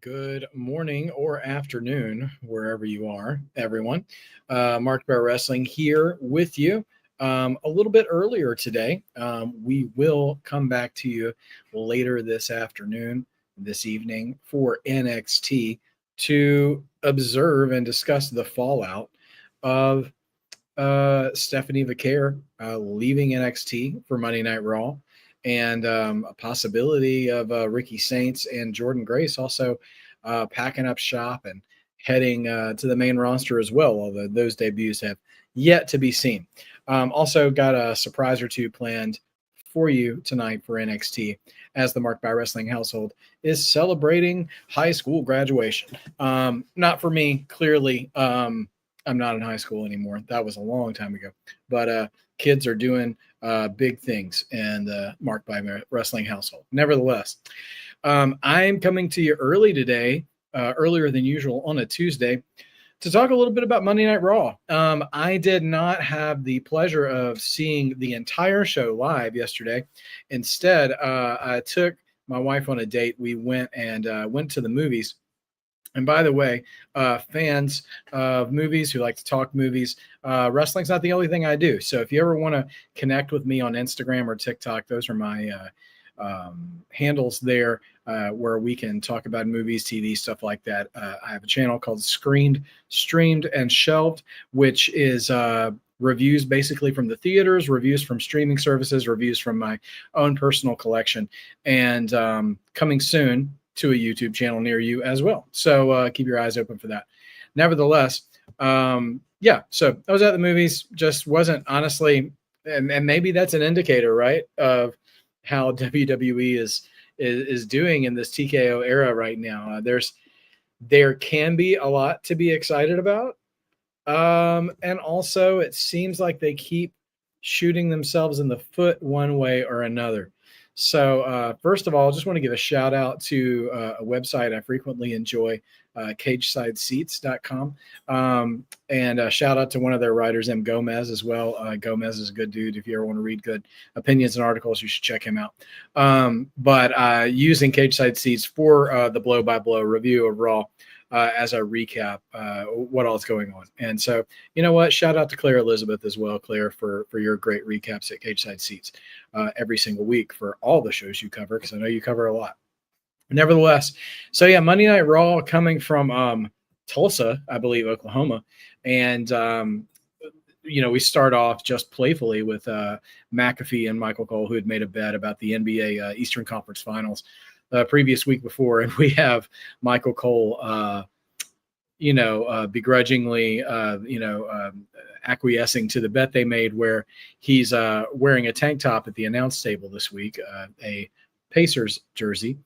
Good morning or afternoon, wherever you are, everyone. Mark Bear Wrestling here with you. A little bit earlier today. We will come back to you later this afternoon, this evening for NXT to observe and discuss the fallout of Stephanie Vaquer leaving NXT for Monday Night Raw, and a possibility of Ricky Saints and Jordan Grace also packing up shop and heading to the main roster as well, although those debuts have yet to be seen. Also, got a surprise or two planned for you tonight for NXT as the Mark by Wrestling household is celebrating high school graduation. Not for me, clearly. I'm not in high school anymore. That was a long time ago. But kids are doing big things in the Mark by Wrestling household. Nevertheless, I'm coming to you early today, earlier than usual on a Tuesday, to talk a little bit about Monday Night Raw. I did not have the pleasure of seeing the entire show live yesterday. Instead, I took my wife on a date. We went to the movies. And by the way, fans of movies who like to talk movies, wrestling's not the only thing I do. So if you ever want to connect with me on Instagram or TikTok, those are my handles there where we can talk about movies, TV, stuff like that. I have a channel called Screened, Streamed, and Shelved, which is reviews basically from the theaters, reviews from streaming services, reviews from my own personal collection, and coming soon to a YouTube channel near you as well. So keep your eyes open for that. Nevertheless, so I was at the movies, just wasn't honestly, and maybe that's an indicator, right, of how WWE is doing in this TKO era right now. There can be a lot to be excited about. And also it seems like they keep shooting themselves in the foot one way or another. So first of all, I just want to give a shout out to a website I frequently enjoy, cagesideseats.com. And a shout out to one of their writers, M. Gomez, as well. Gomez is a good dude. If you ever want to read good opinions and articles, you should check him out. But using Cage Side Seats for the blow-by-blow review of Raw, as I recap what all is going on. And so, you know what? Shout out to Claire Elizabeth as well, Claire, for your great recaps at Cage Side Seats every single week for all the shows you cover, because I know you cover a lot. Nevertheless, so yeah, Monday Night Raw coming from Tulsa, I believe, Oklahoma. And, we start off just playfully with McAfee and Michael Cole, who had made a bet about the NBA Eastern Conference Finals previous week before, and we have Michael Cole, begrudgingly, acquiescing to the bet they made, where he's wearing a tank top at the announce table this week, a Pacers jersey,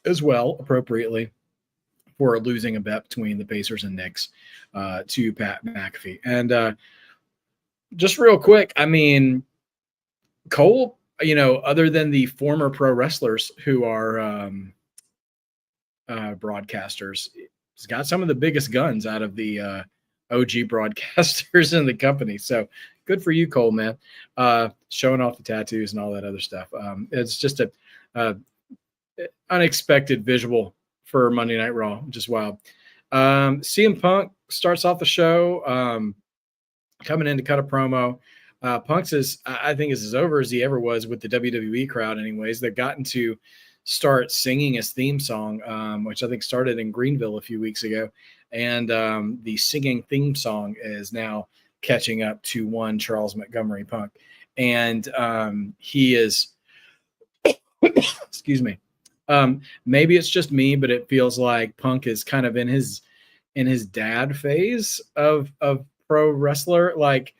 as well, appropriately, for losing a bet between the Pacers and Knicks to Pat McAfee. And just real quick, I mean, Cole, other than the former pro wrestlers who are broadcasters, he's got some of the biggest guns out of the OG broadcasters in the company. So good for you, Cole, man. Showing off the tattoos and all that other stuff. It's just a unexpected visual for Monday Night Raw, which is wild. CM Punk starts off the show coming in to cut a promo. Punk's I think is as over as he ever was with the WWE crowd anyways. They've gotten to start singing his theme song, which I think started in Greenville a few weeks ago. And the singing theme song is now catching up to one Charles Montgomery Punk. And he is, excuse me, maybe it's just me, but it feels like Punk is kind of in his dad phase of pro wrestler. Like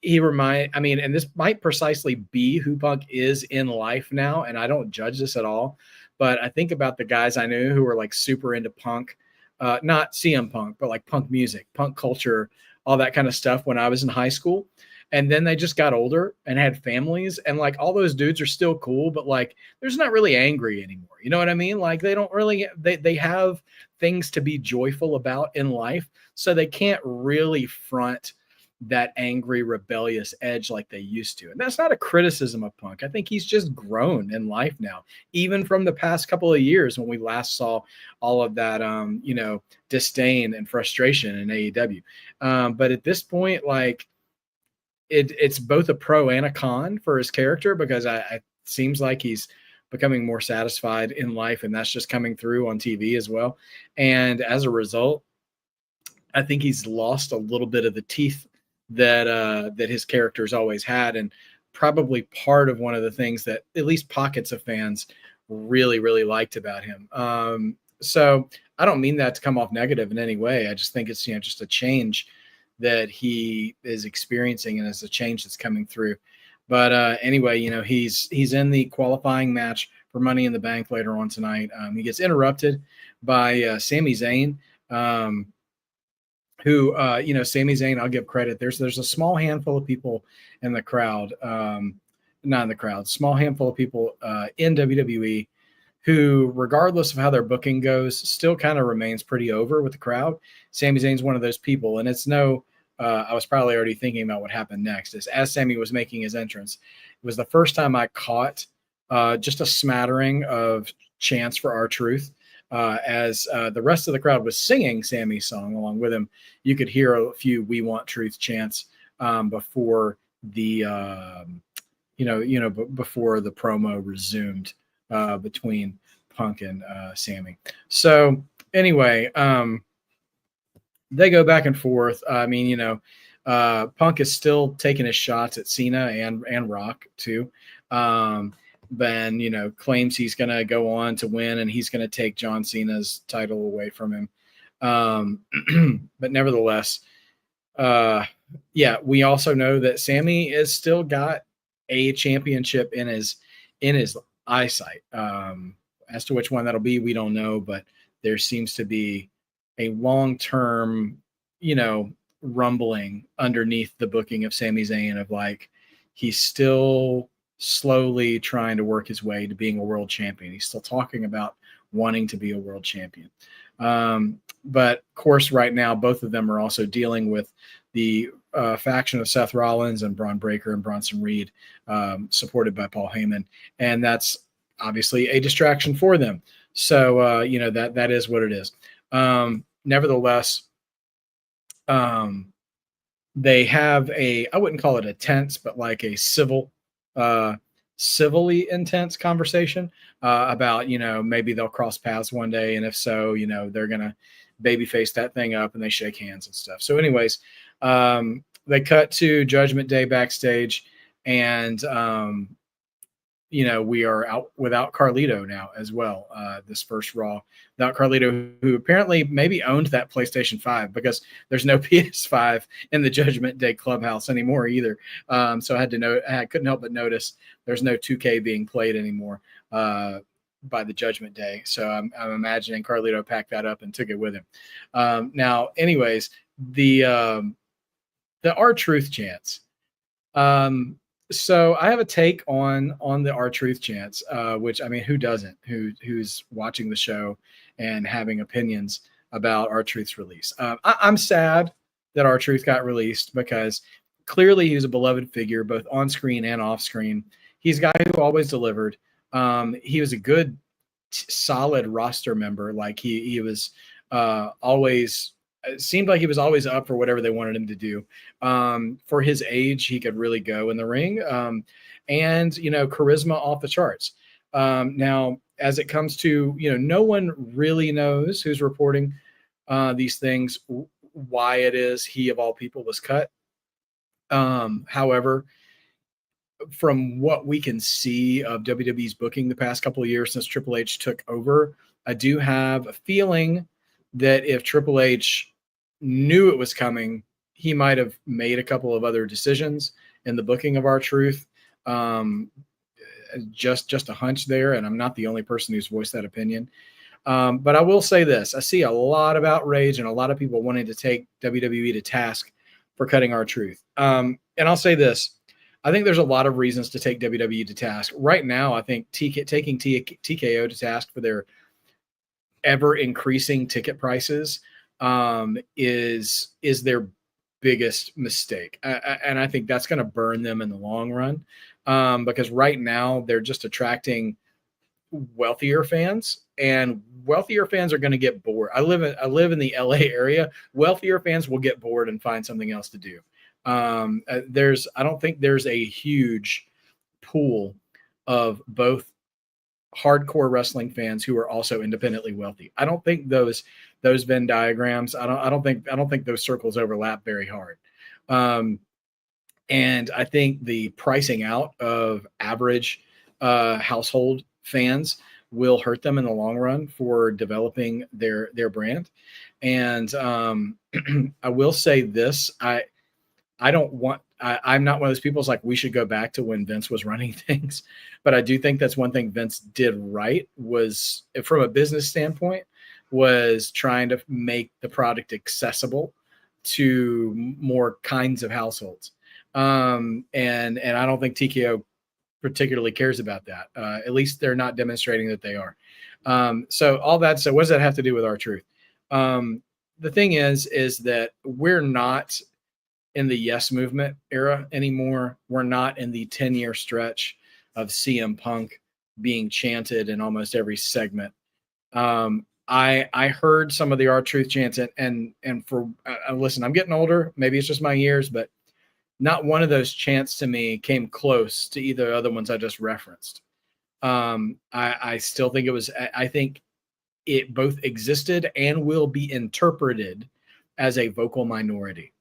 and this might precisely be who Punk is in life now, and I don't judge this at all, but I think about the guys I knew who were like super into Punk, not CM Punk, but like Punk music, Punk culture, all that kind of stuff when I was in high school. And then they just got older and had families, and like all those dudes are still cool, but like they're just not really angry anymore. You know what I mean? Like they don't really, they have things to be joyful about in life, so they can't really front that angry, rebellious edge like they used to. And that's not a criticism of Punk. I think he's just grown in life now, even from the past couple of years when we last saw all of that, disdain and frustration in AEW. But at this point, like, it's both a pro and a con for his character, because I seems like he's becoming more satisfied in life, and that's just coming through on TV as well. And as a result, I think he's lost a little bit of the teeth that his character's always had, and probably part of one of the things that at least pockets of fans really, really liked about him. So I don't mean that to come off negative in any way. I just think it's just a change that he is experiencing, and it's a change that's coming through. But anyway, he's in the qualifying match for Money in the Bank later on tonight. He gets interrupted by Sami Zayn. Who Sami Zayn, I'll give credit. There's a small handful of people in the crowd, not in the crowd, small handful of people in WWE who, regardless of how their booking goes, still kind of remains pretty over with the crowd. Sami Zayn's one of those people, and it's no. I was probably already thinking about what happened next. As Sami was making his entrance, it was the first time I caught just a smattering of chants for R-Truth. As the rest of the crowd was singing Sami's song along with him, you could hear a few "We Want Truth" chants before the before the promo resumed between Punk and Sami. So anyway, they go back and forth. I mean, Punk is still taking his shots at Cena and Rock too. Ben, claims he's going to go on to win, and he's going to take John Cena's title away from him. But nevertheless, we also know that Sami has still got a championship in his eyesight. As to which one that'll be, we don't know, but there seems to be a long-term, rumbling underneath the booking of Sami Zayn of like, he's still slowly trying to work his way to being a world champion. He's still talking about wanting to be a world champion. But of course, right now, both of them are also dealing with the faction of Seth Rollins and Braun Breaker and Bronson Reed, supported by Paul Heyman. And that's obviously a distraction for them. So, that is what it is. Nevertheless, they have I wouldn't call it a tense, but like a civilly intense conversation about, maybe they'll cross paths one day. And if so, they're going to babyface that thing up, and they shake hands and stuff. So anyways, they cut to Judgment Day backstage, and, we are out without Carlito now as well. This first Raw without Carlito, who apparently maybe owned that PlayStation 5, because there's no PS5 in the Judgment Day clubhouse anymore either. So I couldn't help but notice there's no 2K being played anymore by the Judgment Day. So I'm imagining Carlito packed that up and took it with him. Now, anyways, the R-Truth chants. So I have a take on the R-Truth chants, which, I mean, who doesn't? Who's watching the show and having opinions about R-Truth's release? I'm sad that R-Truth got released, because clearly he was a beloved figure both on screen and off screen. He's a guy who always delivered. He was a good, solid roster member. Like he was always. It seemed like he was always up for whatever they wanted him to do. For his age, he could really go in the ring, and charisma off the charts. Now, as it comes to no one really knows who's reporting these things, why it is he of all people was cut. However, from what we can see of WWE's booking the past couple of years since Triple H took over, I do have a feeling that if Triple H knew it was coming, he might have made a couple of other decisions in the booking of R-Truth. Just a hunch there, and I'm not the only person who's voiced that opinion. But I will say this: I see a lot of outrage and a lot of people wanting to take WWE to task for cutting R-Truth. And I'll say this: I think there's a lot of reasons to take WWE to task. Right now, I think taking TKO to task for their ever increasing ticket prices is their biggest mistake. And I think that's going to burn them in the long run, because right now they're just attracting wealthier fans, and wealthier fans are going to get bored. I live in the LA area. Wealthier fans will get bored and find something else to do. I don't think there's a huge pool of both hardcore wrestling fans who are also independently wealthy. I don't think those Venn diagrams. I don't think those circles overlap very hard. Um, and I think the pricing out of average household fans will hurt them in the long run for developing their brand. And I will say this: I don't want. I'm not one of those people who's like we should go back to when Vince was running things, but I do think that's one thing Vince did right was from a business standpoint was trying to make the product accessible to more kinds of households. And I don't think TKO particularly cares about that. At least they're not demonstrating that they are. So all that. So what does that have to do with our truth? The thing is that we're not in the Yes Movement era anymore. We're not in the 10-year stretch of CM Punk being chanted in almost every segment. I heard some of the R-Truth chants, and for listen, I'm getting older. Maybe it's just my years, but not one of those chants to me came close to either other ones I just referenced. I still think it was. I think it both existed and will be interpreted as a vocal minority.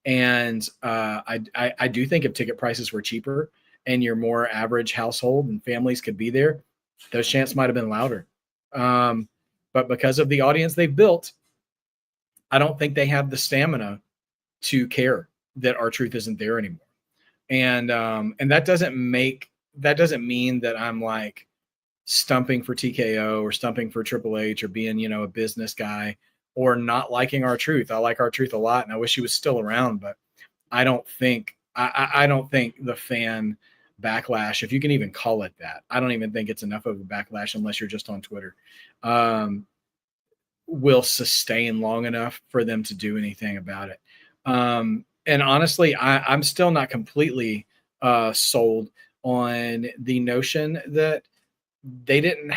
And I do think if ticket prices were cheaper and your more average household and families could be there, those chants might have been louder. But because of the audience they've built, I don't think they have the stamina to care that R-Truth isn't there anymore. And that doesn't mean that I'm like stumping for TKO or stumping for Triple H or being, a business guy or not liking R-Truth. I like R-Truth a lot and I wish he was still around, but I don't think the fan backlash, if you can even call it that, I don't even think it's enough of a backlash unless you're just on Twitter, will sustain long enough for them to do anything about it. And honestly, I'm still not completely sold on the notion that they didn't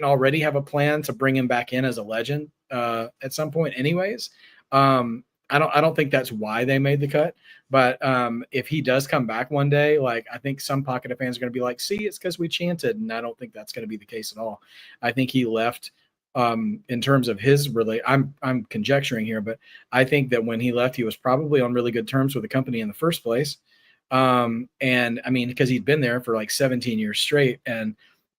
already have a plan to bring him back in as a legend at some point anyways. I don't think that's why they made the cut, but if he does come back one day, like I think some pocket of fans are going to be like, see, it's because we chanted. And I don't think that's going to be the case at all. I think he left in terms of his I'm conjecturing here, but I think that when he left, he was probably on really good terms with the company in the first place. And I mean, because he'd been there for like 17 years straight and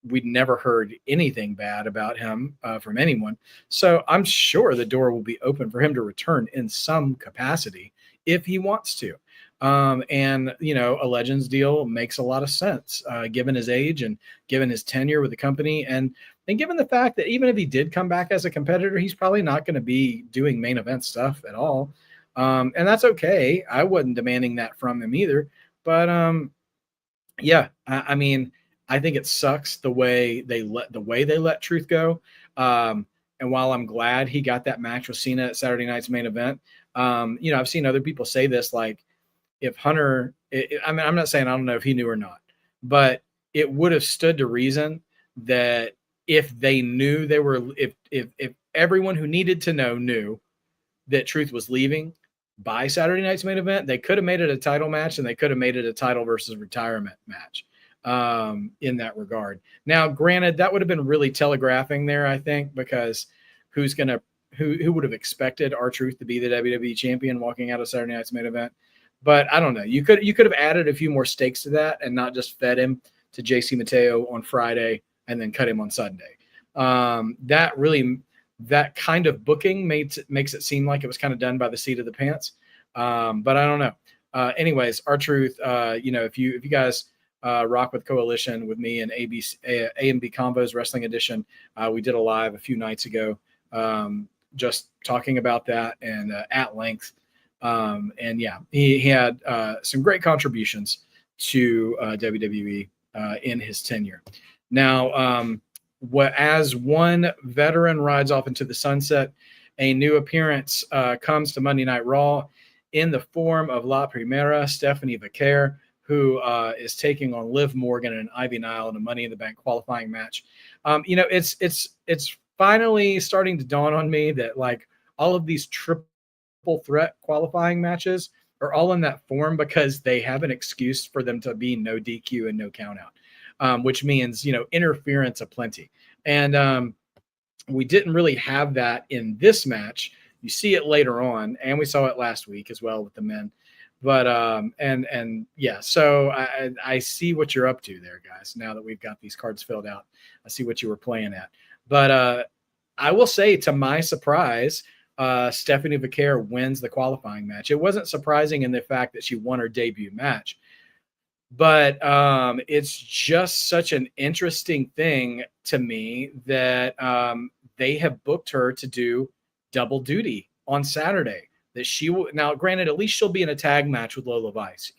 we'd never heard anything bad about him from anyone. So I'm sure the door will be open for him to return in some capacity if he wants to. And, a Legends deal makes a lot of sense given his age and given his tenure with the company. And given the fact that even if he did come back as a competitor, he's probably not going to be doing main event stuff at all. And that's okay. I wasn't demanding that from him either. But yeah, I mean, I think it sucks the way they let Truth go. And while I'm glad he got that match with Cena at Saturday night's main event, I've seen other people say this, like if Hunter, I mean, I'm not saying I don't know if he knew or not, but it would have stood to reason that if they knew if everyone who needed to know knew that Truth was leaving by Saturday night's main event, they could have made it a title match and they could have made it a title versus retirement match in that regard. Now, granted, that would have been really telegraphing there, I think, because who would have expected R-Truth to be the WWE champion walking out of Saturday night's main event? But I don't know. You could have added a few more stakes to that and not just fed him to JC Mateo on Friday and then cut him on Sunday. That kind of booking makes it seem like it was kind of done by the seat of the pants. But I don't know. Anyways, R-Truth, if you guys rock with Coalition with me and A&B Combos Wrestling Edition, we did a live a few nights ago just talking about that and at length. And yeah, he had some great contributions to WWE in his tenure. Now, as one veteran rides off into the sunset, A new appearance comes to Monday Night Raw in the form of La Primera, Stephanie Vaquer, who is taking on Liv Morgan and Ivy Nile in a Money in the Bank qualifying match. It's finally starting to dawn on me that like all of these triple threat qualifying matches are all in that form because they have an excuse for them to be no DQ and no count out, which means interference aplenty. And we didn't really have that in this match. You see it later on, and we saw it last week as well with the men. But and yeah, so I see what you're up to there, guys. Now that we've got these cards filled out, I see what you were playing at. But I will say, to my surprise, Stephanie Vaquer wins the qualifying match. It wasn't surprising in the fact that she won her debut match, but it's just such an interesting thing to me that they have booked her to do double duty on Saturday. That she will now, granted, at least she'll be in a tag match with Lola Vice,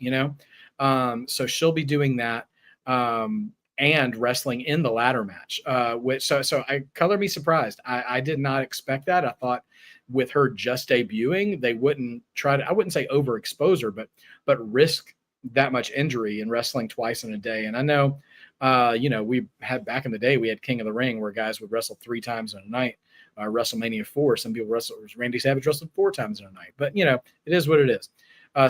so she'll be doing that and wrestling in the ladder match. Which so I color me surprised. I did not expect that. I thought with her just debuting, they wouldn't try to, I wouldn't say overexpose her, but risk that much injury in wrestling twice in a day. And I know, we had back in the day, we had King of the Ring where guys would wrestle 3 times in a night. WrestleMania 4, some people wrestle. Randy Savage wrestled 4 times in a night, but it is what it is.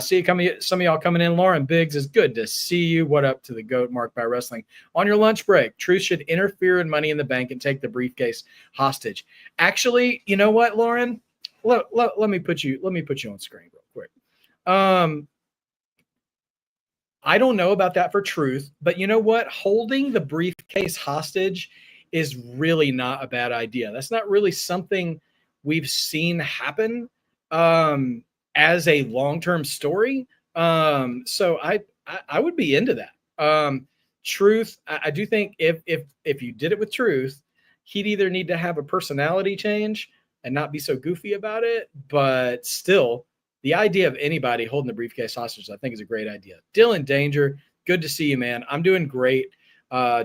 See you coming. Some of y'all coming in. Lauren Biggs, is good to see you. What up to the GOAT, Mark by Wrestling? On your lunch break, Truth should interfere in Money in the Bank and take the briefcase hostage. Actually, you know what, Lauren? Let me put you on screen real quick. I don't know about that for Truth, but you know what? Holding the briefcase hostage is really not a bad idea. That's not really something we've seen happen as a long-term story. So I would be into that. Truth, I do think if you did it with Truth, he'd either need to have a personality change and not be so goofy about it, but still, the idea of anybody holding the briefcase hostage, I think, is a great idea. Dylan Danger, good to see you, man. I'm doing great.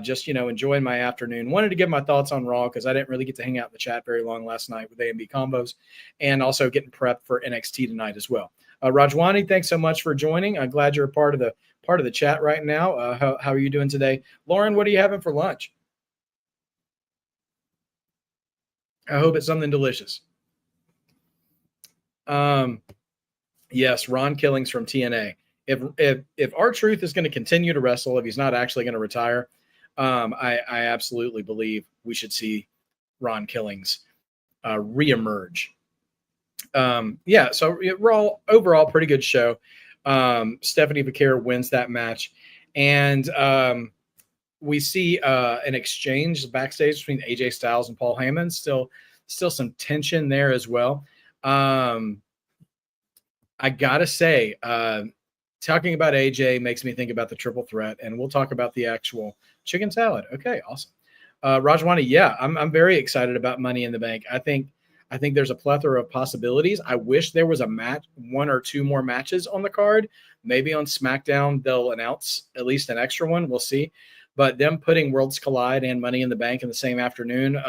Just enjoying my afternoon. Wanted to give my thoughts on Raw because I didn't really get to hang out in the chat very long last night with A&B combos, and also getting prepped for NXT tonight as well. Rajwani, thanks so much for joining. I'm glad you're a part of the chat right now. How are you doing today? Lauren, what are you having for lunch? I hope it's something delicious. Yes, Ron Killings from TNA. If R-Truth is going to continue to wrestle, if he's not actually going to retire, I absolutely believe we should see Ron Killings reemerge. So Raw overall pretty good show. Stephanie Vaquer wins that match, and we see an exchange backstage between AJ Styles and Paul Heyman. Still some tension there as well. I gotta say, talking about AJ makes me think about the triple threat, and we'll talk about the actual chicken salad. Okay, awesome. Rajwani, yeah, I'm very excited about Money in the Bank. I think there's a plethora of possibilities. I wish there was a match, 1 or 2 more matches on the card. Maybe on SmackDown they'll announce at least an extra one. We'll see. But them putting Worlds Collide and Money in the Bank in the same afternoon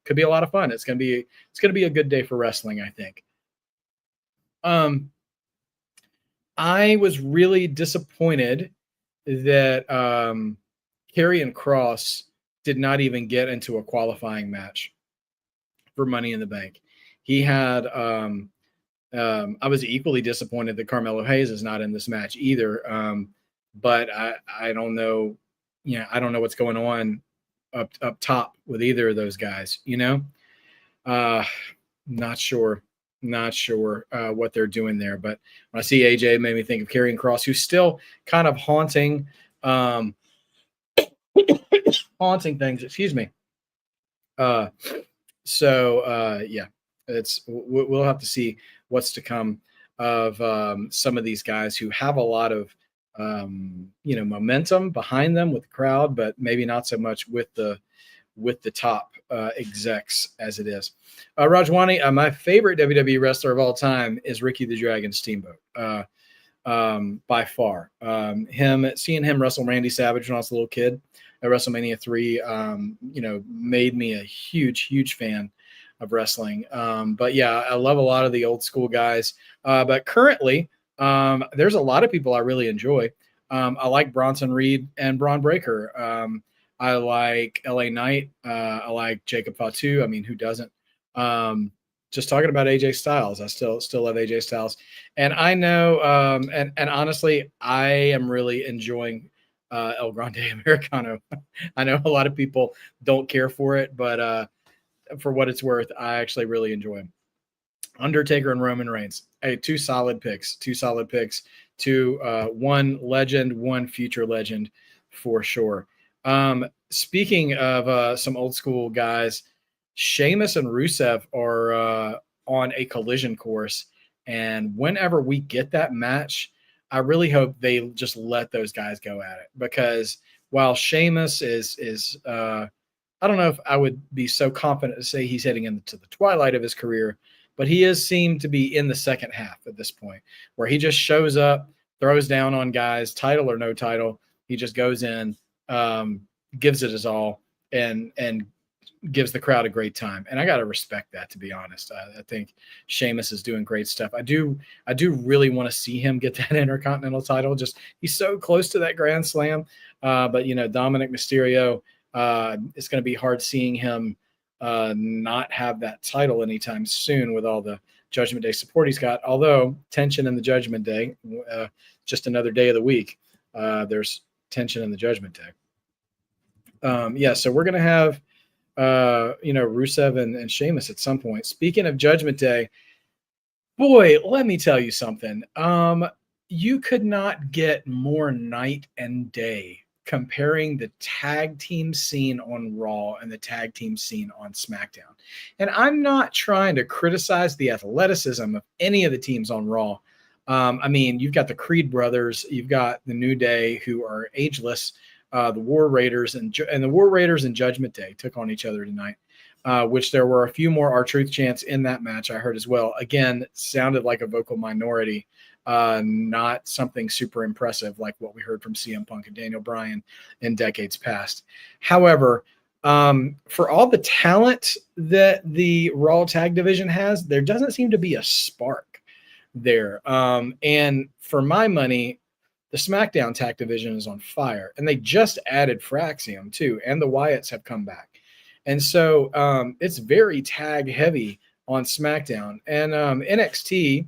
could be a lot of fun. It's gonna be a good day for wrestling, I think. I was really disappointed that Karrion Kross did not even get into a qualifying match for Money in the Bank. He had I was equally disappointed that Carmelo Hayes is not in this match either. But I don't know, I don't know what's going on up top with either of those guys, Not sure what they're doing there. But when I see AJ, it made me think of Karrion Kross, who's still kind of haunting things. Excuse me. Yeah, we'll have to see what's to come of some of these guys who have a lot of momentum behind them with the crowd, but maybe not so much with the top execs as it is. Rajwani, my favorite WWE wrestler of all time is Ricky the Dragon Steamboat, by far. Seeing him wrestle Randy Savage when I was a little kid at WrestleMania 3, made me a huge fan of wrestling. But yeah, I love a lot of the old school guys. But currently, there's a lot of people I really enjoy. I like Bronson Reed and Braun Breaker. I like LA Knight. I like Jacob Fatu. I mean, who doesn't? Just talking about AJ Styles, I still love AJ Styles, and I know, and honestly, I am really enjoying El Grande Americano. I know a lot of people don't care for it, but for what it's worth, I actually really enjoy him. Undertaker and Roman Reigns. Hey, two solid picks. Two solid picks. Two one legend, one future legend for sure. Speaking of some old school guys, Sheamus and Rusev are on a collision course, and whenever we get that match, I really hope they just let those guys go at it, because while Sheamus is I don't know if I would be so confident to say he's heading into the twilight of his career, but he is seemed to be in the second half at this point, where he just shows up, throws down on guys, title or no title. He just goes in, gives it his all, and gives the crowd a great time. And I got to respect that, to be honest. I think Sheamus is doing great stuff. I do really want to see him get that Intercontinental title. Just he's so close to that Grand Slam. But Dominic Mysterio, it's going to be hard seeing him not have that title anytime soon with all the Judgment Day support he's got. Although tension in the Judgment Day, just another day of the week. There's tension in the Judgment Day. So we're going to have Rusev and Sheamus at some point. Speaking of Judgment Day, boy, let me tell you something. You could not get more night and day comparing the tag team scene on Raw and the tag team scene on SmackDown. And I'm not trying to criticize the athleticism of any of the teams on Raw. You've got the Creed brothers, you've got the New Day, who are ageless. The War Raiders and the War Raiders and Judgment Day took on each other tonight, which there were a few more R-Truth chants in that match, I heard as well. Again, sounded like a vocal minority, not something super impressive like what we heard from CM Punk and Daniel Bryan in decades past. However, for all the talent that the Raw Tag Division has, there doesn't seem to be a spark there. And for my money, the SmackDown Tag Division is on fire, and they just added Fraxium too, and the Wyatts have come back, and so it's very tag heavy on SmackDown. And NXT,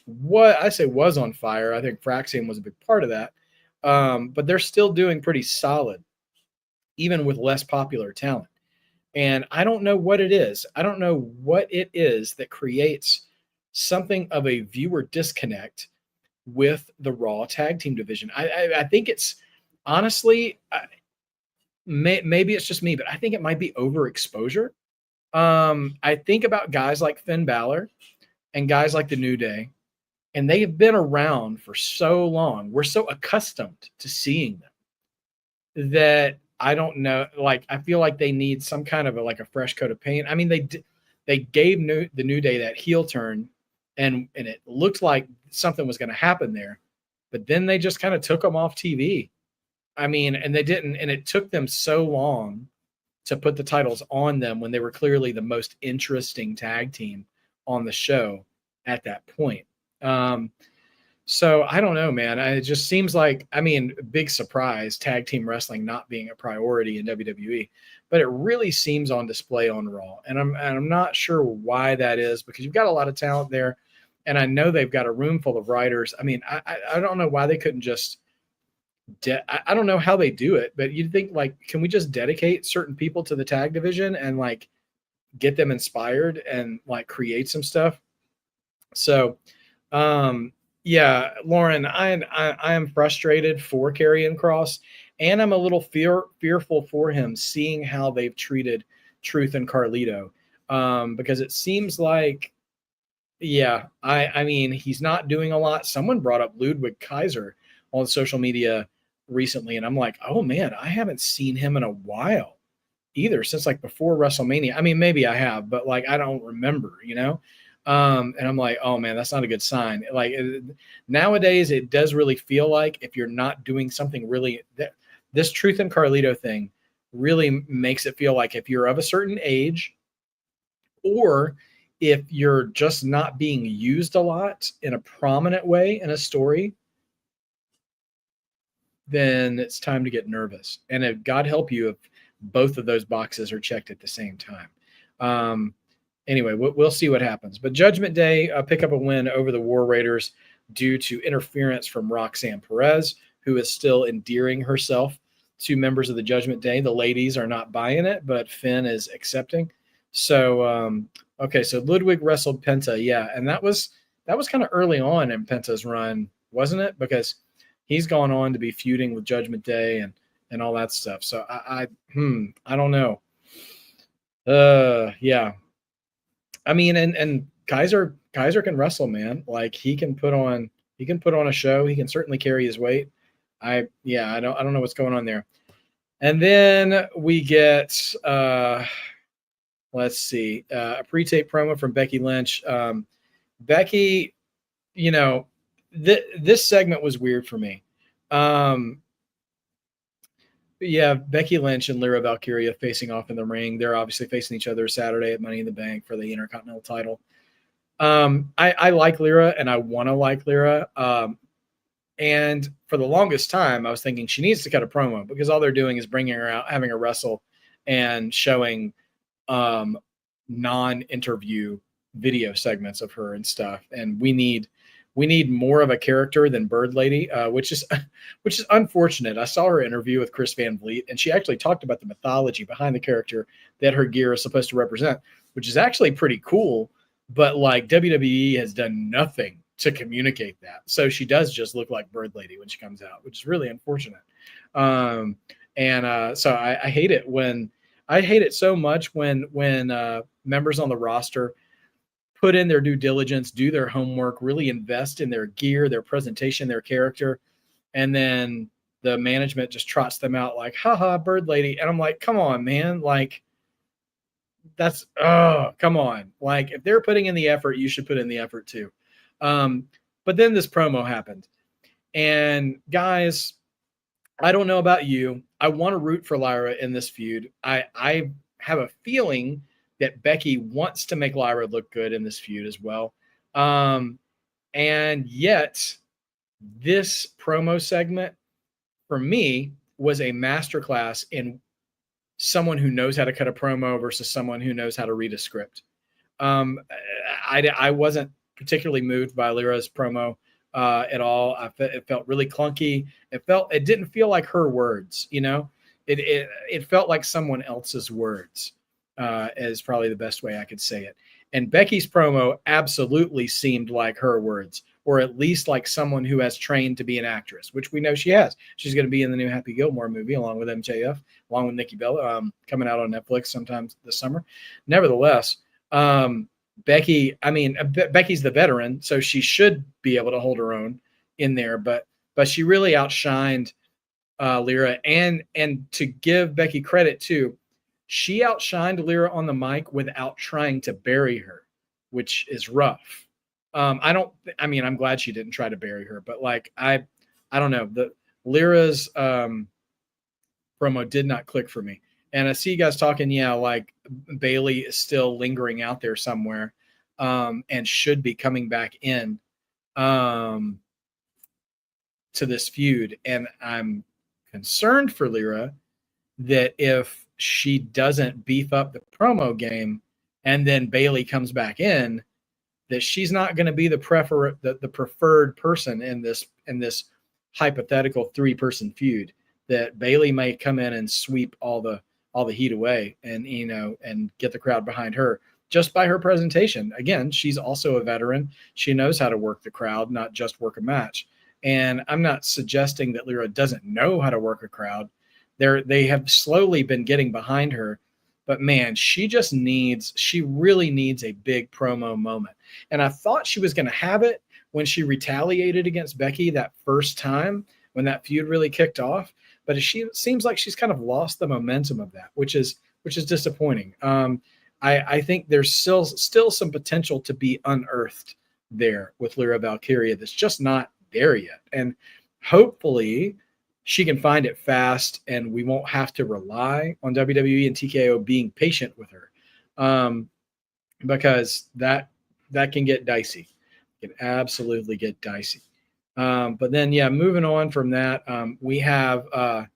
what I say was on fire. I think Fraxium was a big part of that, but they're still doing pretty solid, even with less popular talent. And I don't know what it is. I don't know what it is that creates something of a viewer disconnect with the Raw Tag Team division. I think it's honestly, maybe it's just me, but I think it might be overexposure. I think about guys like Finn Balor and guys like the New Day, and they have been around for so long. We're so accustomed to seeing them that I don't know. Like, I feel like they need some kind of a fresh coat of paint. I mean, they gave the New Day that heel turn, and it looked like something was going to happen there, but then they just kind of took them off TV. And they didn't, and it took them so long to put the titles on them when they were clearly the most interesting tag team on the show at that point. So I don't know, man. It just seems like, big surprise, tag team wrestling not being a priority in WWE, but it really seems on display on Raw. And I'm not sure why that is, because you've got a lot of talent there. And I know they've got a room full of writers. I don't know why they couldn't just, I don't know how they do it, but you'd think, can we just dedicate certain people to the tag division and get them inspired and create some stuff? So, yeah, Lauren, I am frustrated for Karrion Kross, and I'm a little fearful for him, seeing how they've treated Truth and Carlito, because it seems like, yeah, he's not doing a lot. Someone brought up Ludwig Kaiser on social media recently, and I'm like, oh man, I haven't seen him in a while either, since before WrestleMania. Maybe I have, but I don't remember, and I'm like, oh man, that's not a good sign. Nowadays, it does really feel like if you're not doing something really, this Truth and Carlito thing really makes it feel like if you're of a certain age, or if you're just not being used a lot in a prominent way in a story, then it's time to get nervous. And if God help you if both of those boxes are checked at the same time. Um, anyway, we'll see what happens. But Judgment Day pick up a win over the War Raiders due to interference from Roxanne Perez, who is still endearing herself to members of the Judgment Day. The ladies are not buying it, but Finn is accepting. So okay, so Ludwig wrestled Penta, yeah, and that was kind of early on in Penta's run, wasn't it? Because he's gone on to be feuding with Judgment Day and all that stuff. So I don't know. Yeah, I mean, and Kaiser can wrestle, man. Like he can put on a show. He can certainly carry his weight. I don't know what's going on there. And then we get let's see a pre-tape promo from Becky Lynch. Becky, you know, this segment was weird for me. Um, yeah, Becky Lynch and Lyra Valkyria facing off in the ring. They're obviously facing each other Saturday at Money in the Bank for the Intercontinental title. I like Lyra and I want to like Lyra. And for the longest time, I was thinking she needs to cut a promo because all they're doing is bringing her out, having her wrestle, and showing non-interview video segments of her and stuff. And we need more of a character than Bird Lady, which is which is unfortunate. I saw her interview with Chris Van Vliet, and she actually talked about the mythology behind the character that her gear is supposed to represent, which is actually pretty cool. But like WWE has done nothing to communicate that, so she does just look like Bird Lady when she comes out, which is really unfortunate. Um, and so I hate it when I hate it so much when members on the roster put in their due diligence, do their homework, really invest in their gear, their presentation, their character, and then the management just trots them out like, haha, Bird Lady. And I'm like, come on, man. Like, that's, oh, come on. Like, if they're putting in the effort, you should put in the effort too. But then this promo happened. And guys, I don't know about you. I want to root for Lyra in this feud. I have a feeling that Becky wants to make Lyra look good in this feud as well. And yet, this promo segment for me was a masterclass in someone who knows how to cut a promo versus someone who knows how to read a script. Um, I wasn't particularly moved by Lyra's promo at all. It felt really clunky. It didn't feel like her words. It felt like someone else's words. Is probably the best way I could say it. And Becky's promo absolutely seemed like her words, or at least like someone who has trained to be an actress, which we know she has. She's going to be in the new Happy Gilmore movie along with MJF, along with Nikki Bella, coming out on Netflix sometime this summer. Nevertheless, Becky, I mean, Becky's the veteran, so she should be able to hold her own in there. But she really outshined Lyra, and to give Becky credit too, she outshined Lyra on the mic without trying to bury her, which is rough. I'm glad she didn't try to bury her, but like I don't know, the Lyra's promo did not click for me. And I see you guys talking, yeah, like Bailey is still lingering out there somewhere, and should be coming back in to this feud. And I'm concerned for Lyra that if she doesn't beef up the promo game and then Bailey comes back in, that she's not going to be the preferred person in this hypothetical 3-person feud. That Bailey may come in and sweep all the heat away, and and get the crowd behind her just by her presentation. Again, she's also a veteran. She knows how to work the crowd, not just work a match. And I'm not suggesting that Lyra doesn't know how to work a crowd. They have slowly been getting behind her, but man, she really needs a big promo moment. And I thought she was going to have it when she retaliated against Becky that first time when that feud really kicked off. But it seems like she's kind of lost the momentum of that, which is disappointing. I think there's still some potential to be unearthed there with Lyra Valkyria that's just not there yet. And hopefully she can find it fast and we won't have to rely on WWE and TKO being patient with her. because that can get dicey. It can absolutely get dicey. But then, yeah, moving on from that, we have a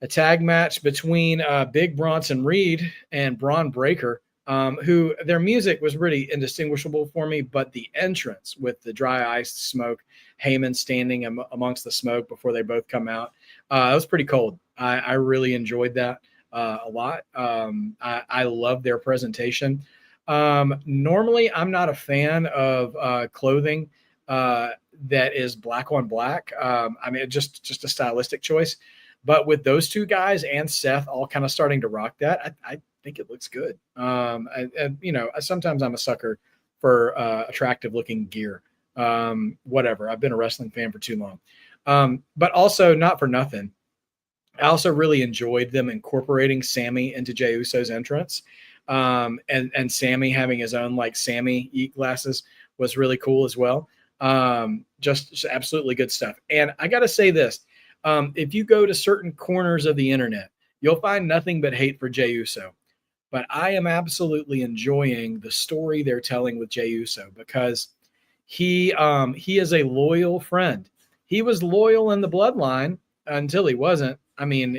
tag match between Big Bronson Reed and Braun Breaker, who their music was really indistinguishable for me, but the entrance with the dry ice smoke, Heyman standing amongst the smoke before they both come out, it was pretty cold. I really enjoyed that a lot. I love their presentation. Normally, I'm not a fan of clothing that is black on black. I mean, just a stylistic choice. But with those two guys and Seth all kind of starting to rock that, I think it looks good. Sometimes I'm a sucker for attractive looking gear. Whatever. I've been a wrestling fan for too long. But also, not for nothing, I also really enjoyed them incorporating Sammy into Jey Uso's entrance. And Sammy having his own like Sammy eat glasses was really cool as well. Just absolutely good stuff. And I got to say this. If you go to certain corners of the internet, you'll find nothing but hate for Jey Uso. But I am absolutely enjoying the story they're telling with Jey Uso because he is a loyal friend. He was loyal in the bloodline until he wasn't. I mean,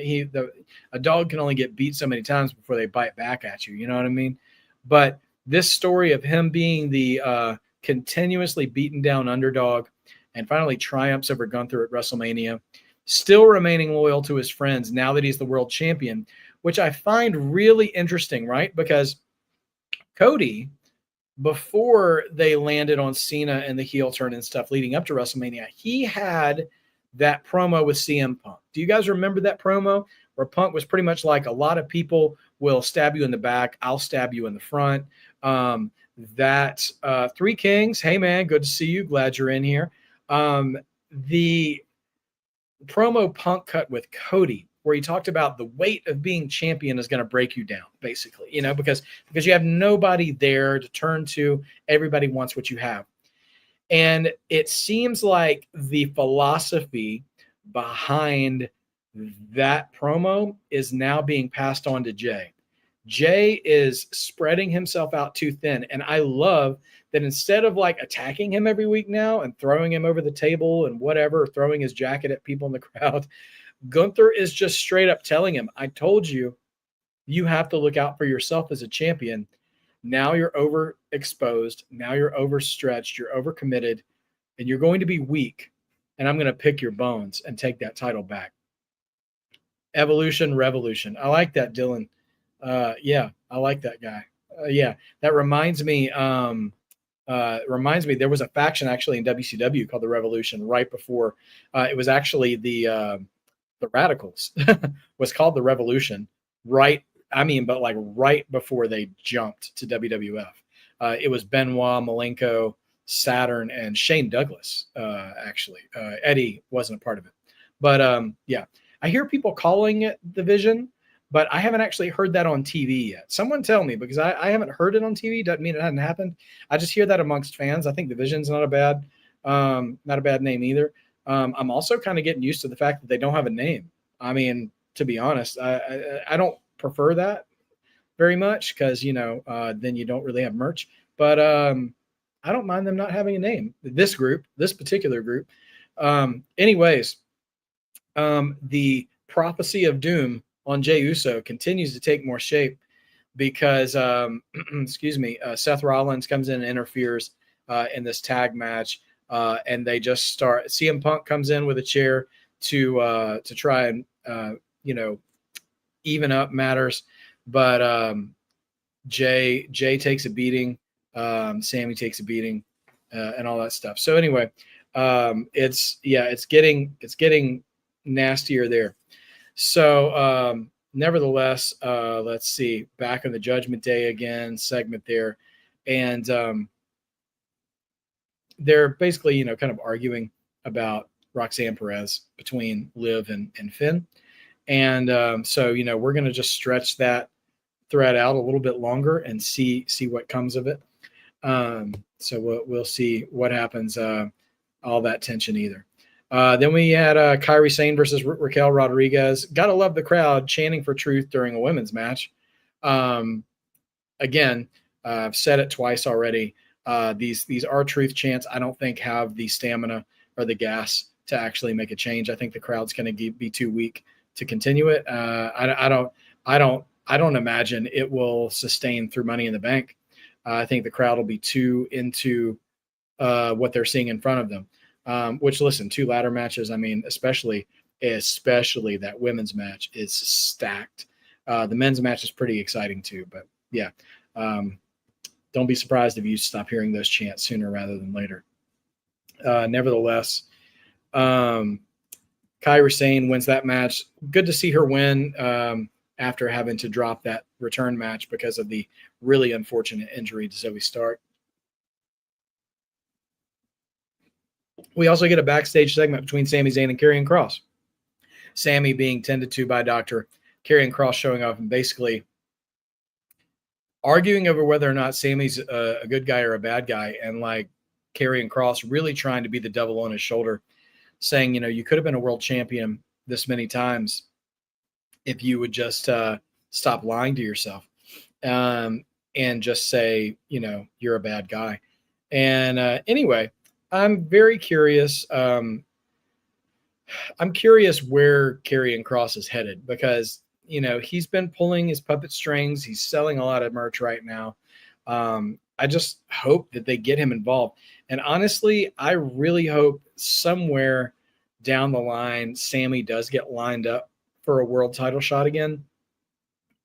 a dog can only get beat so many times before they bite back at you. You know what I mean? But this story of him being the continuously beaten down underdog and finally triumphs over Gunther at WrestleMania, still remaining loyal to his friends now that he's the world champion, which I find really interesting, right? Because Cody, before they landed on Cena and the heel turn and stuff leading up to WrestleMania, he had that promo with CM Punk. Do you guys remember that promo where Punk was pretty much like, a lot of people will stab you in the back, I'll stab you in the front? Three Kings, hey man, good to see you, glad you're in here. The promo Punk cut with Cody, where he talked about the weight of being champion is going to break you down, basically, because you have nobody there to turn to. Everybody wants what you have. And it seems like the philosophy behind that promo is now being passed on to Jey. Jey is spreading himself out too thin. And I love that instead of like attacking him every week now and throwing him over the table and whatever, throwing his jacket at people in the crowd, Gunther is just straight up telling him, I told you, you have to look out for yourself as a champion. Now you're overexposed. Now you're overstretched. You're overcommitted. And you're going to be weak. And I'm going to pick your bones and take that title back. Evolution, revolution. I like that, Dylan. Yeah, I like that guy. Yeah, that reminds me. There was a faction actually in WCW called the Revolution right before. It was actually the Radicals was called the Revolution. Right. I mean, but like right before they jumped to WWF. It was Benoit, Malenko, Saturn, and Shane Douglas. Actually, Eddie wasn't a part of it. But yeah, I hear people calling it the Vision, but I haven't actually heard that on TV yet. Someone tell me, because I haven't heard it on TV. Doesn't mean it hadn't happened. I just hear that amongst fans. I think the Vision's not a bad name either. I'm also kind of getting used to the fact that they don't have a name. I mean, to be honest, I don't prefer that very much because, then you don't really have merch. But I don't mind them not having a name. This particular group. Anyways, the prophecy of doom on Jey Uso continues to take more shape because, Seth Rollins comes in and interferes in this tag match. And they just start. CM Punk comes in with a chair to try and even up matters, but Jey takes a beating, Sammy takes a beating, and all that stuff. So anyway, it's getting nastier there. So nevertheless, let's see, back on the Judgment Day again segment there, and they're basically, kind of arguing about Roxanne Perez between Liv and Finn. And so, we're going to just stretch that thread out a little bit longer and see what comes of it. So we'll see what happens, all that tension either. Then we had Kairi Sane versus Raquel Rodriguez. Gotta love the crowd chanting for truth during a women's match. Again, I've said it twice already. These R-Truth chants, I don't think have the stamina or the gas to actually make a change. I think the crowd's going to be too weak to continue it. I don't imagine it will sustain through Money in the Bank. I think the crowd will be too into what they're seeing in front of them. Which, listen, 2 ladder matches. I mean, especially that women's match is stacked. The men's match is pretty exciting too. But yeah, don't be surprised if you stop hearing those chants sooner rather than later. Nevertheless, Kairi Sane wins that match. Good to see her win after having to drop that return match because of the really unfortunate injury to Zoe Stark. We also get a backstage segment between Sami Zayn and Karrion Kross. Sami being tended to by a doctor, Karrion Kross showing up and basically arguing over whether or not Sami's a good guy or a bad guy, and like Karrion Kross really trying to be the devil on his shoulder, saying, you could have been a world champion this many times if you would just stop lying to yourself and just say, you're a bad guy. And anyway, I'm very curious. I'm curious where Karrion Kross is headed because, he's been pulling his puppet strings. He's selling a lot of merch right now. I just hope that they get him involved. And honestly, I really hope somewhere down the line, Sami does get lined up for a world title shot again,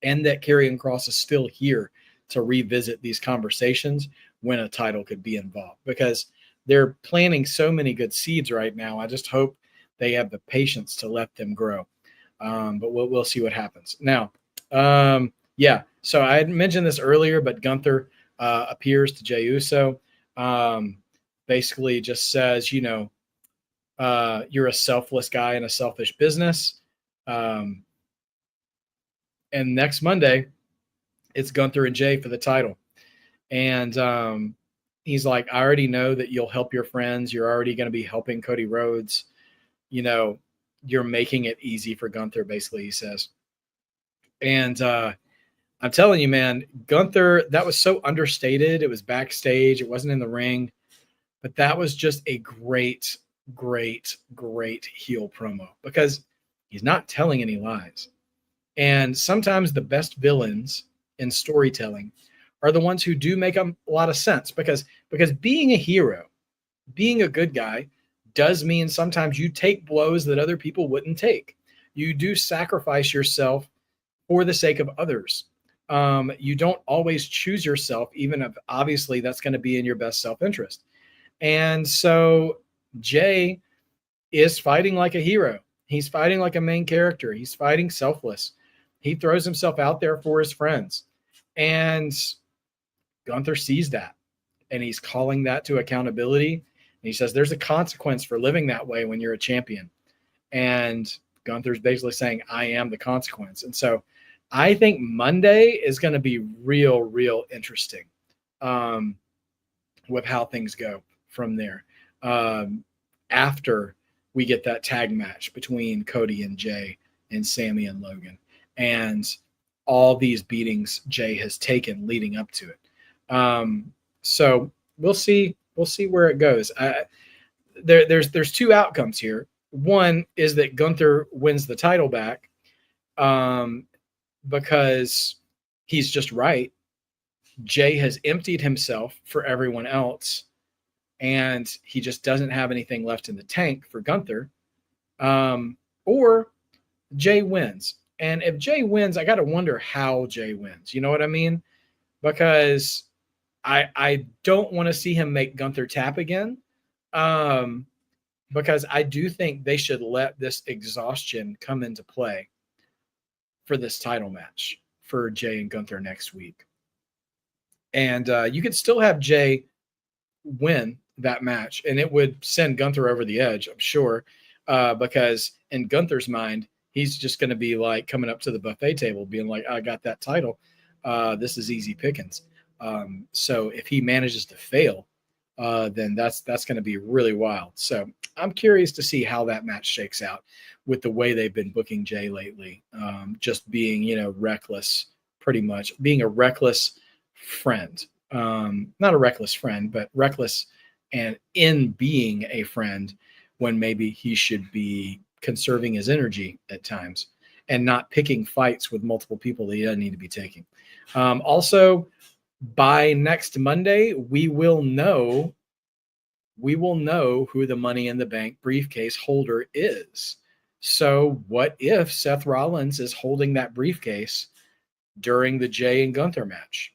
and that Karrion Kross is still here to revisit these conversations when a title could be involved, because they're planting so many good seeds right now. I just hope they have the patience to let them grow. But we'll see what happens. Now, so I had mentioned this earlier, but Gunther appears to Jey Uso, basically just says, you're a selfless guy in a selfish business. And next Monday, it's Gunther and Jey for the title. And he's like, I already know that you'll help your friends. You're already going to be helping Cody Rhodes. You're making it easy for Gunther, basically, he says. And I'm telling you, man, Gunther, that was so understated. It was backstage. It wasn't in the ring. But that was just a great, great, great heel promo because he's not telling any lies. And sometimes the best villains in storytelling are the ones who do make a lot of sense because being a hero, being a good guy, does mean sometimes you take blows that other people wouldn't take. You do sacrifice yourself for the sake of others. You don't always choose yourself, even if obviously that's going to be in your best self-interest. And so Jey is fighting like a hero. He's fighting like a main character. He's fighting selfless. He throws himself out there for his friends. And Gunther sees that. And he's calling that to accountability. And he says, there's a consequence for living that way when you're a champion. And Gunther's basically saying, I am the consequence. And so I think Monday is going to be real, real interesting with how things go from there. After we get that tag match between Cody and Jey and Sami and Logan and all these beatings Jey has taken leading up to it. So we'll see where it goes. There's 2 outcomes here. One is that Gunther wins the title back because he's just right. Jey has emptied himself for everyone else, and he just doesn't have anything left in the tank for Gunther. Or Jey wins. And if Jey wins, I got to wonder how Jey wins. You know what I mean? Because I don't want to see him make Gunther tap again. Because I do think they should let this exhaustion come into play for this title match for Jey and Gunther next week. And you could still have Jey win that match, and it would send Gunther over the edge, I'm sure, because in Gunther's mind, he's just going to be like coming up to the buffet table being like, I got that title. This is easy pickings. So if he manages to fail, then that's going to be really wild. So I'm curious to see how that match shakes out with the way they've been booking Jey lately. Just being, reckless, pretty much being a reckless friend. Not a reckless friend, but reckless and in being a friend when maybe he should be conserving his energy at times and not picking fights with multiple people that he doesn't need to be taking. Also, by next Monday, we will know who the Money in the Bank briefcase holder is. So, what if Seth Rollins is holding that briefcase during the Jay and Gunther match?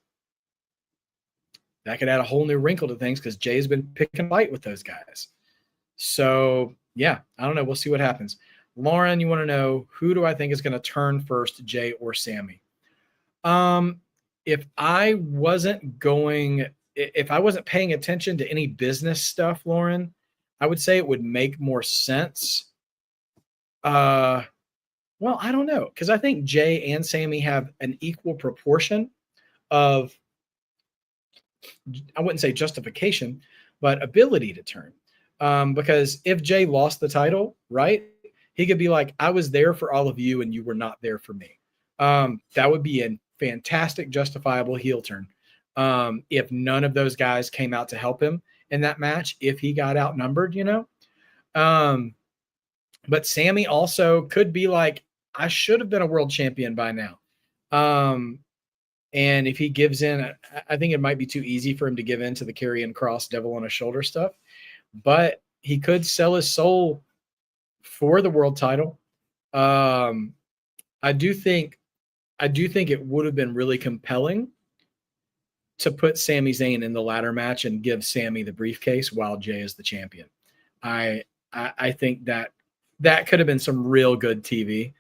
That could add a whole new wrinkle to things because Jay's been picking a fight with those guys. So, yeah, I don't know. We'll see what happens. Lauren, you want to know who do I think is going to turn first, Jay or Sammy? If I wasn't paying attention to any business stuff, Lauren, I would say it would make more sense. Well, I don't know, because I think Jay and Sammy have an equal proportion of, I wouldn't say justification, but ability to turn. Because if Jay lost the title, right, he could be like, I was there for all of you and you were not there for me. That would be a fantastic, justifiable heel turn. If none of those guys came out to help him in that match, if he got outnumbered, but Sammy also could be like, I should have been a world champion by now. And if he gives in, I think it might be too easy for him to give in to the Karrion Kross devil on his shoulder stuff, but he could sell his soul for the world title. I do think it would have been really compelling to put Sami Zayn in the ladder match and give Sammy the briefcase while Jay is the champion. I think that could have been some real good TV,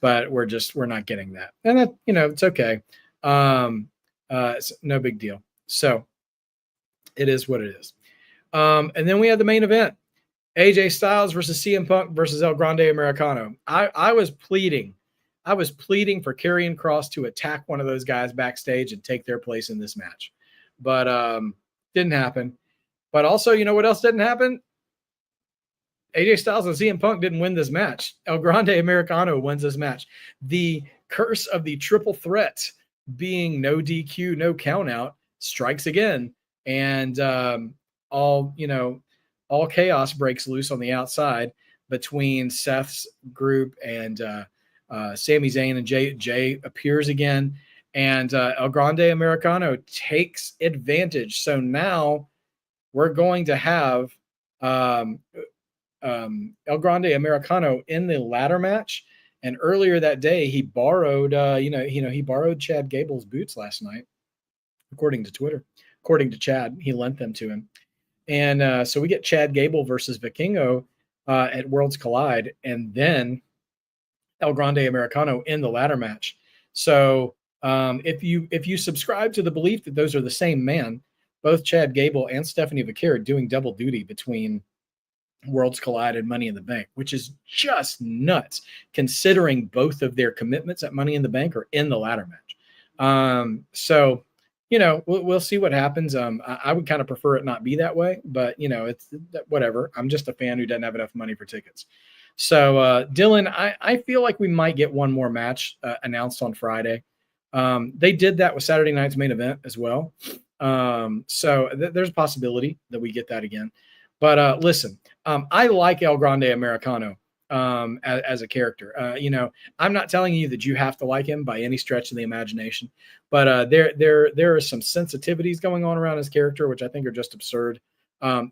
but we're not getting that. And that, it's okay. It's no big deal. So it is what it is. And then we had the main event. AJ Styles versus CM Punk versus El Grande Americano. I was pleading for Karrion Kross to attack one of those guys backstage and take their place in this match. But didn't happen. But also, you know what else didn't happen? AJ Styles and CM Punk didn't win this match. El Grande Americano wins this match. The curse of the triple threat being no DQ, no count out strikes again. And all chaos breaks loose on the outside between Seth's group and Sami Zayn, and Jay appears again, and El Grande Americano takes advantage. So now we're going to have El Grande Americano in the ladder match. And earlier that day, he borrowed, he borrowed Chad Gable's boots last night, according to Twitter. According to Chad, he lent them to him. And so we get Chad Gable versus Vikingo at Worlds Collide, and then El Grande Americano in the ladder match. So if you subscribe to the belief that those are the same man, both Chad Gable and Stephanie Vaquer doing double duty between Worlds Collide and Money in the Bank, which is just nuts, considering both of their commitments at Money in the Bank are in the ladder match. So we'll see what happens. I would kind of prefer it not be that way, but it's whatever. I'm just a fan who doesn't have enough money for tickets. So Dylan, I feel like we might get one more match announced on Friday. They did that with Saturday night's main event as well. So there's a possibility that we get that again. But listen, I like El Grande Americano as a character. I'm not telling you that you have to like him by any stretch of the imagination, but there are some sensitivities going on around his character, which I think are just absurd.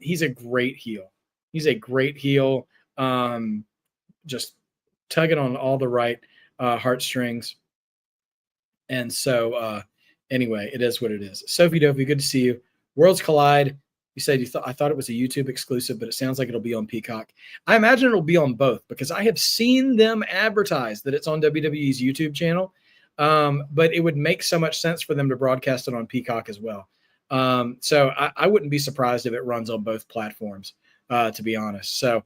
He's a great heel. Just tugging on all the right heartstrings. And so anyway, it is what it is. Sophie Dovey, good to see you. Worlds Collide. You said I thought it was a YouTube exclusive, but it sounds like it'll be on Peacock. I imagine it'll be on both because I have seen them advertise that it's on WWE's YouTube channel. But it would make so much sense for them to broadcast it on Peacock as well. So I wouldn't be surprised if it runs on both platforms, to be honest. So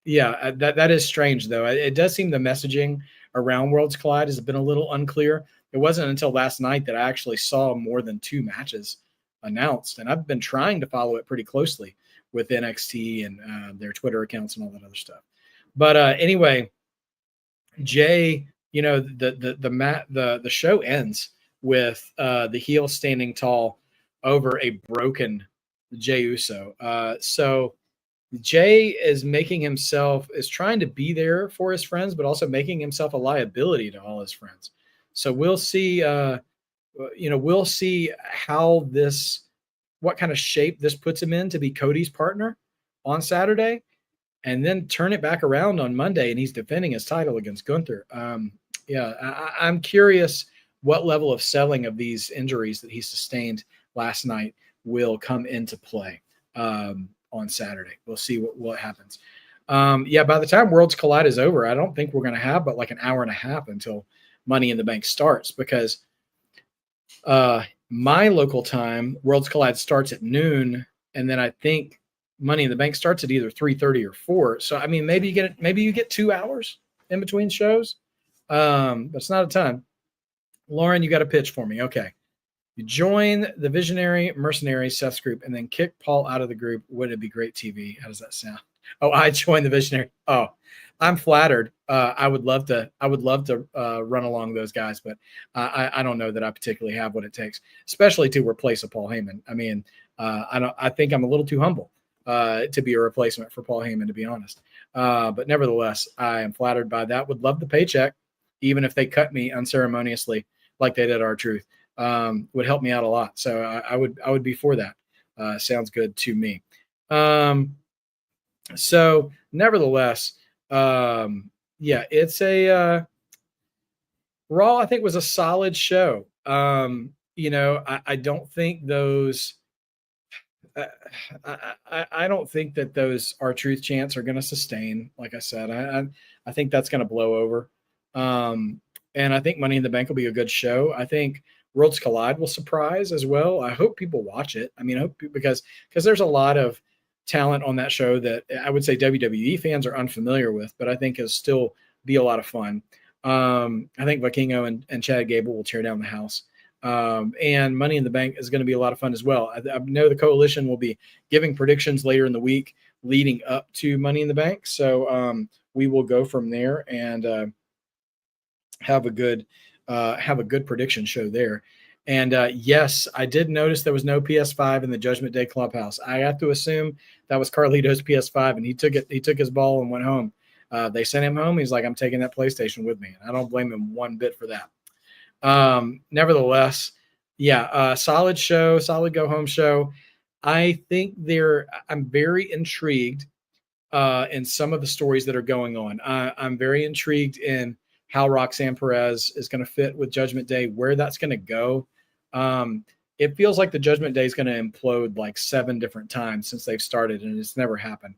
yeah, that is strange though. It does seem the messaging around Worlds Collide has been a little unclear. It wasn't until last night that I actually saw more than 2 matches announced, and I've been trying to follow it pretty closely with NXT and their Twitter accounts and all that other stuff. But anyway, Jay, the show ends with the heel standing tall over a broken Jey Uso. So Jay is trying to be there for his friends, but also making himself a liability to all his friends. So we'll see. We'll see what kind of shape this puts him in to be Cody's partner on Saturday, and then turn it back around on Monday, and he's defending his title against Gunther. I'm curious what level of selling of these injuries that he sustained last night will come into play on Saturday. We'll see what happens. By the time Worlds Collide is over, I don't think we're going to have but like an hour and a half until Money in the Bank starts, because my local time, Worlds Collide starts at noon, and then I think Money in the Bank starts at either 3:30 or 4. So I mean, maybe you get 2 hours in between shows. But it's not a ton. Lauren, you got a pitch for me. Okay. You join the Visionary Mercenary Seth's group and then kick Paul out of the group. Wouldn't it be great TV? How does that sound? Oh, I joined the Visionary. Oh, I'm flattered. I would love to run along those guys, but I don't know that I particularly have what it takes, especially to replace a Paul Heyman. I mean, I think I'm a little too humble to be a replacement for Paul Heyman, to be honest. But nevertheless, I am flattered by that. Would love the paycheck, even if they cut me unceremoniously like they did R-Truth. Would help me out a lot. So I would be for that. Sounds good to me. So nevertheless, it's a Raw, I think, was a solid show. I don't think those I don't think that those R-Truth chants are going to sustain. Like I said, I think that's going to blow over. And I think Money in the Bank will be a good show. I think Worlds Collide will surprise as well. I hope people watch it. I mean, because there's a lot of talent on that show that I would say WWE fans are unfamiliar with, but I think it'll still be a lot of fun. I think Vikingo and Chad Gable will tear down the house. And Money in the Bank is going to be a lot of fun as well. I know the Coalition will be giving predictions later in the week leading up to Money in the Bank. So we will go from there and have a good prediction show there. And yes, I did notice there was no PS5 in the Judgment Day Clubhouse. I have to assume that was Carlito's PS5, and he took his ball and went home. They sent him home. He's like, I'm taking that PlayStation with me. And I don't blame him one bit for that. Nevertheless, solid show, solid go home show. I think I'm very intrigued in some of the stories that are going on. I'm very intrigued in how Roxanne Perez is going to fit with Judgment Day, where that's going to go. It feels like the Judgment Day is going to implode like 7 different times since they've started, and it's never happened.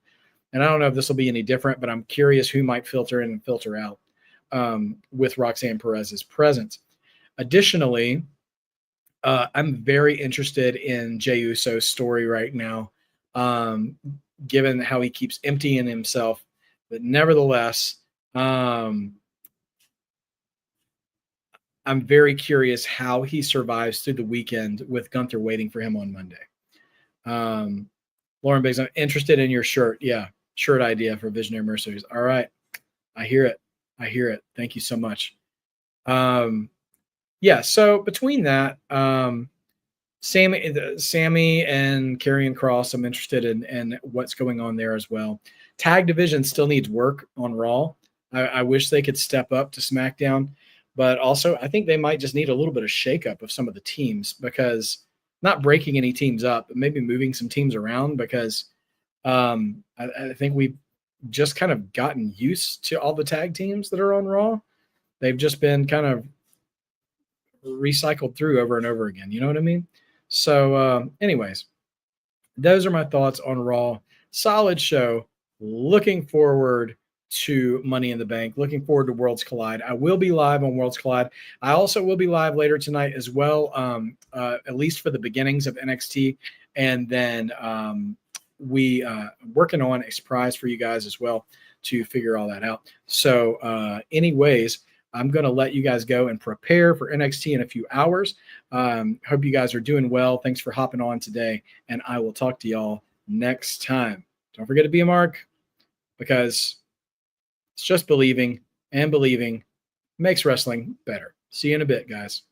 And I don't know if this will be any different, but I'm curious who might filter in and filter out with Roxanne Perez's presence. Additionally, I'm very interested in Jey Uso's story right now, given how he keeps emptying himself. But nevertheless, I'm very curious how he survives through the weekend with Gunther waiting for him on Monday. Lauren Biggs, I'm interested in your shirt. Yeah, shirt idea for Visionary Mercenaries. All right. I hear it. Thank you so much. So between that, Sammy and Karrion Kross, I'm interested in what's going on there as well. Tag division still needs work on Raw. I wish they could step up to SmackDown, but also I think they might just need a little bit of shakeup of some of the teams, because not breaking any teams up, but maybe moving some teams around, because I think we've just kind of gotten used to all the tag teams that are on Raw. They've just been kind of recycled through over and over again. You know what I mean? So anyways, those are my thoughts on Raw. Solid show. Looking forward to Money in the Bank. Looking forward to Worlds Collide. I will be live on Worlds Collide. I also will be live later tonight as well, at least for the beginnings of NXT. And then we working on a surprise for you guys as well to figure all that out. So anyways, I'm going to let you guys go and prepare for NXT in a few hours. Hope you guys are doing well. Thanks for hopping on today, and I will talk to y'all next time. Don't forget to be a mark, because it's just believing, and believing makes wrestling better. See you in a bit, guys.